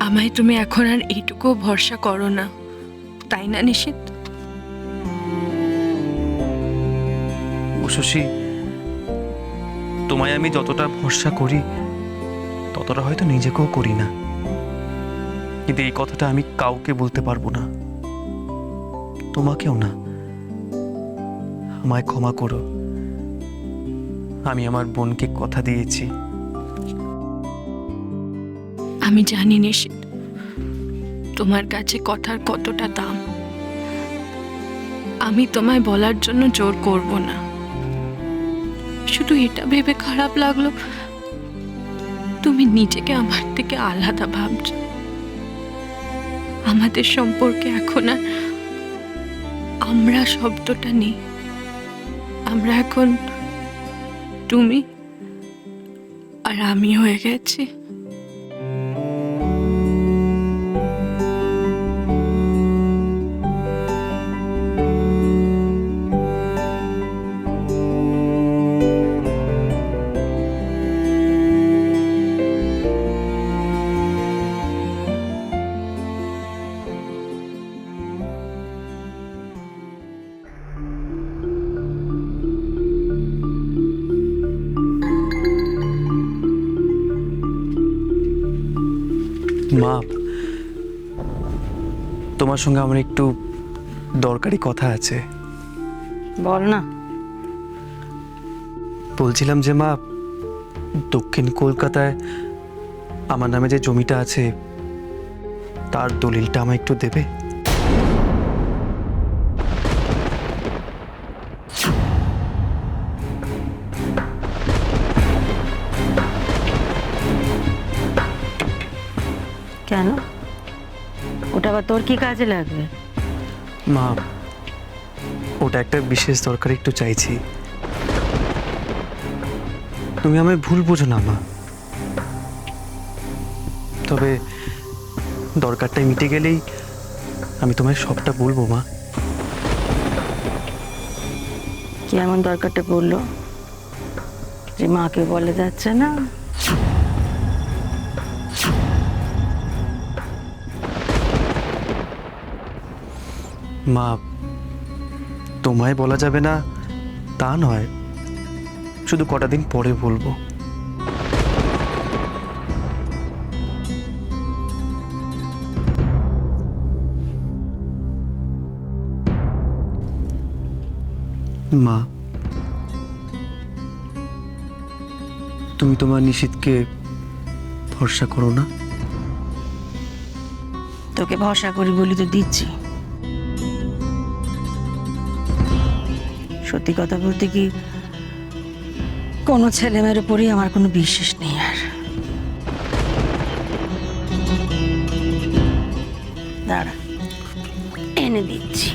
আমায় তুমি এখন আর এইটুকুও ভরসা করো না, তাই না নিশিত? শশী, তোমায় আমি যতটা ভরসা করি ততটা হয়তো নিজেকেও করি না, কিন্তু এই কথাটা আমি কাউকে বলতে পারবো না, তোমাকেও না। আমায় ক্ষমা করো, আমি আমার বোনকে কথা দিয়েছি। আমি জানি নিশিত, তোমার কাছে কথার কতটা দাম। আমি তোমায় বলার জন্য জোর করব না, শুধু এটা ভেবে খারাপ লাগলো তুমি নিজেকে আমার থেকে আলাদা ভাবছো। আমাদের সম্পর্কে এখন আর আমরা শব্দটা নেই, আমরা এখন তুমি আর আমি হয়ে গেছি। মা, তোমার সঙ্গে আমার একটু দরকারি কথা আছে। বল না। বলছিলাম যে মা, দক্ষিণ কলকাতায় আমার নামে যে জমিটা আছে তার দলিলটা আমায় একটু দেবে? কেন? ওটা আবার তোর কি কাজে লাগবে? মা, ওটা একটা বিশেষ দরকার, একটু চাইছি। তুমি আমায় ভুল বোঝো না মা, তবে দরকারটা মিটে গেলেই আমি তোমায় সবটা বলবো মা। কি এমন দরকারটা পড়লো যে মাকে বলে যাচ্ছে না? মা, তোমায় বলা যাবে না তা নয়, শুধু কটা দিন পরে বলবো। মা, তুমি তোমার নিশিতকে ভরসা করো না? তোকে ভরসা করি বলি তো দিচ্ছি। সত্যি কথা বলতে কি, কোনো ছেলেমেয়ের উপরই আমার কোনো বিশ্বাস নেই আর। দাঁড়া, এনে দিচ্ছি।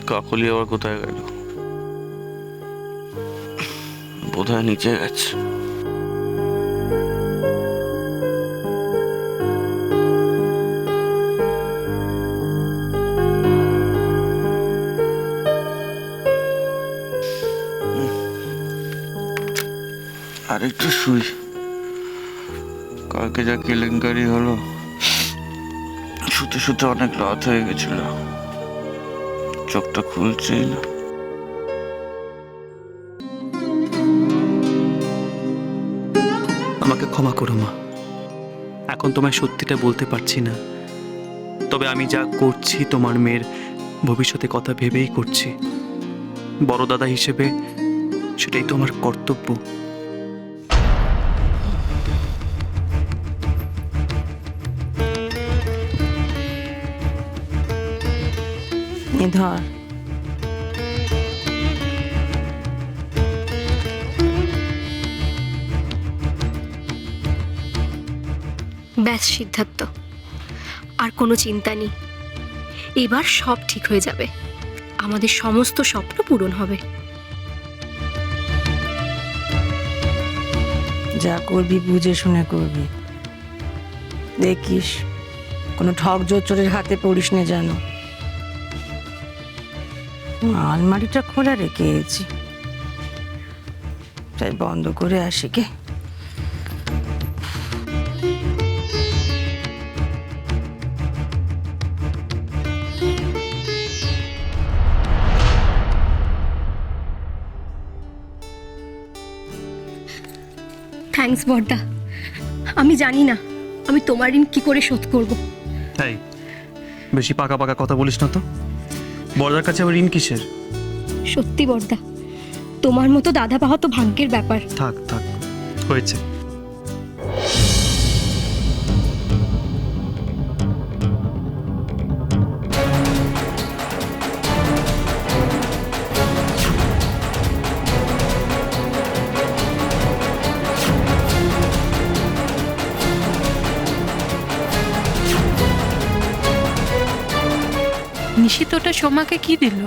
কাকলি আবার কোথায় গেল? বোধহয় নিচে গেছে। আর একটু শুই, কালকে যা কেলেঙ্কারি হলো, শুতে শুতে অনেক রাত হয়ে গেছিল, চোখটা খুলছেই না। আমাকে ক্ষমা করো মা, এখন তোমায় সত্যিটা বলতে পারছি না, তবে আমি যা করছি তোমার মেয়ের ভবিষ্যতে কথা ভেবেই করছি। বড় দাদা হিসেবে সেটাই তো আমার কর্তব্য। এ ধর। ব্যাস সিদ্ধার্থ, আর কোনো চিন্তা নেই। এবার সব ঠিক হয়ে যাবে, আমাদের সমস্ত স্বপ্ন পূরণ হবে। যা করবি বুঝে শুনে করবি, দেখিস কোনো ঠক জোচ্চরের হাতে পড়িস না যেন। আলমারিটা খোলা রেখেছি, তাই বন্ধ করে আসি গে। থ্যাঙ্কস বড়দা। আমি জানি না আমি তোমার ঋণ কি করে শোধ করব। তাই বেশি পাকা পাকা কথা বলিস না তো। বড়দার কাছে আবার ঋণ কিসের? সত্যি বড়দা, তোমার মতো দাদা পাওয়া তো ভাগ্যের ব্যাপার। থাক থাক, হয়েছে। নিশিত ওটা সোমাকে কি দিল?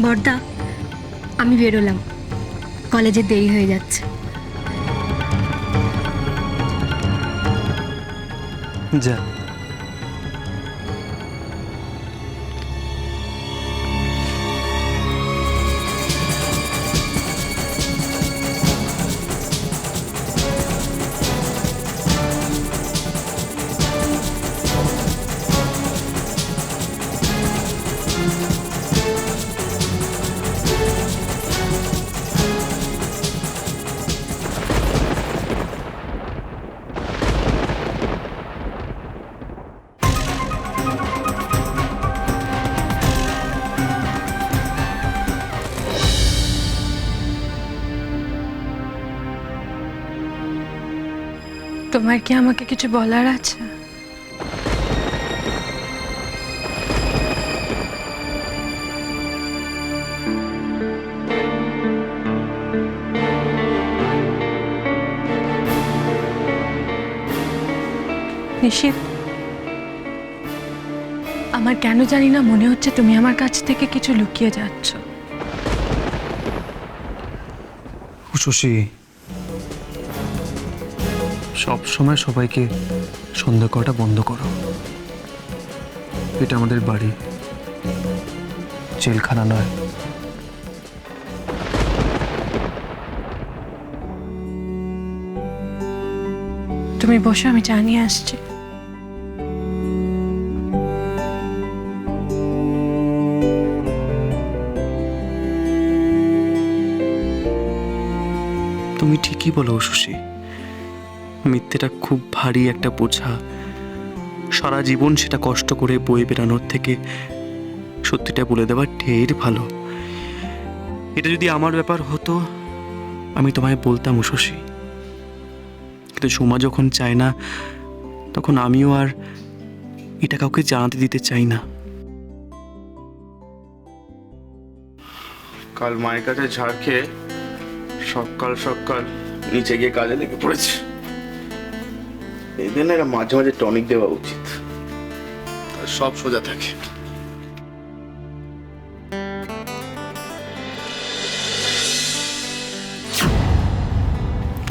বড়দা, আমি বেরোলাম, কলেজে দেরি হয়ে যাচ্ছে। যা। তোমার কি আমাকে কিছু বলার আছে? নিশিত, আমার কেন জানি না মনে হচ্ছে তুমি আমার কাছ থেকে কিছু লুকিয়ে যাচ্ছ। শশী, সব সময় সবাইকে সন্দেহ করাটা বন্ধ করো। এটা আমাদের বাড়ি, জেলখানা নয়। তুমি বসো, আমি চা নিয়ে আসছি। তুমি ঠিকই বলো শশী, মিথ্যেটা খুব ভারী একটা বোঝা। সারা জীবন সেটা কষ্ট করে বয়ে বেড়ানোর থেকে সত্যিটা বলে দেওয়া ঢের ভালো। এটা যদি আমার ব্যাপার হতো আমি তোমায় বলতাম শশী, কিন্তু সোমা যখন চায় না তখন আমিও আর এটা কাউকে জানাতে দিতে চাই না। কাল মায়ের কাছে ঝাড় খেয়ে সকাল সকাল নিচে গিয়ে কাজে লেগে পড়েছে। এদের না মাঝে মাঝে টনিক দেওয়া উচিত, সব সোজা থাকে।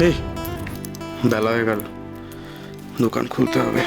এই বেলা হয়ে গেল, দোকান খুলতে হবে।